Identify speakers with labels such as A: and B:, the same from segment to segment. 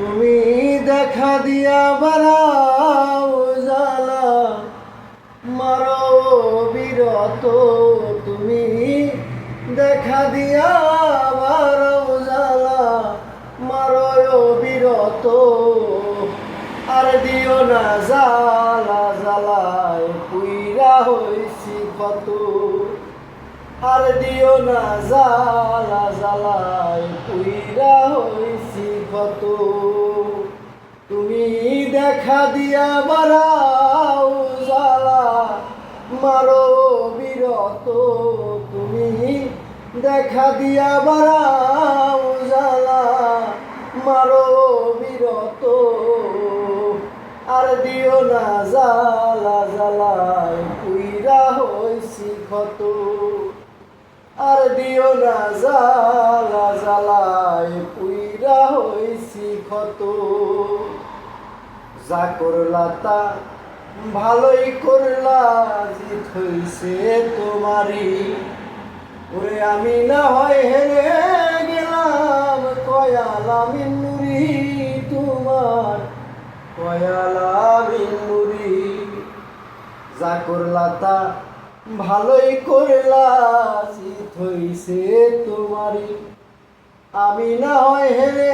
A: তুমি দেখা দিয়া বাড়াও জ্বালা মারো বিরত। তুমি দেখা দিয়া বাড়াও জ্বালা মারো বিরত। আর দিও না জ্বালা জ্বালায় পুইরা হইছি কত। আর দিও না জ্বালা জ্বালায় পুইরা হইছি কত। তুমি দেখা দিয়া বাড়াও জ্বালা মারো বিরত। তুমি দেখা দিয়া বাড়াও জ্বালা মারো বিরত। আর দিও না জ্বালা জ্বালায় পুইরা হইছি ক্ষত। আর দিও না জ্বালা জ্বালায় পুইরা হইছি ক্ষত। যা করলা তা ভালোই করলা, জিত হইছে তোমারই। ওরে আমি না হয় হেরে গেলাম, কয়ালা মিন্নুরি তোমার, কয়ালা মিন্নুরি। যা করলা তা ভালোই করলা, জিত হইছে তোমারই। আমি না হয় হেরে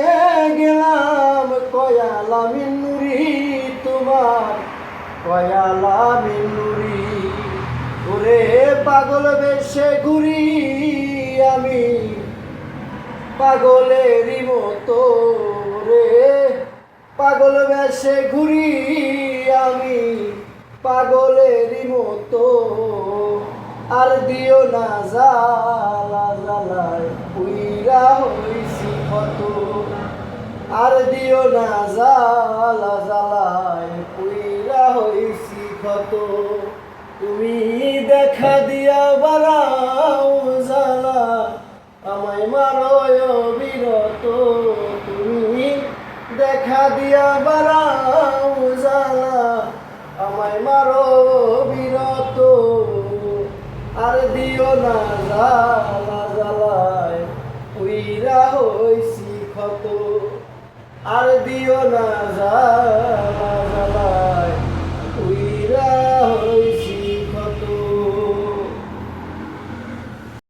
A: গেলাম, কয়ালা মিন্নুরি তোমার, কয়ালা মিন্নুরি। ওরে পাগল বেশে ঘুরি আমি পাগলেরই মতো। রে পাগল বেশে ঘুরি আমি পাগলেরই মতো। আর দিও না জ্বালা জ্বালায় পুইরা হইছি ক্ষত। আর দিও না জ্বালা জ্বালায় পুইরা হইছি ক্ষত। তুমি দেখা দিয়া বাড়াও জ্বালা আমায় মারয় বিরত। তুমি দেখা দিয়া বাড়াও জ্বালা আমায় মারো বিরত। আর দিও না জ্বালা জ্বালায় পুইরা হইছি ক্ষত। আর দিও না জ্বালা জ্বালায় পুইরা হইছি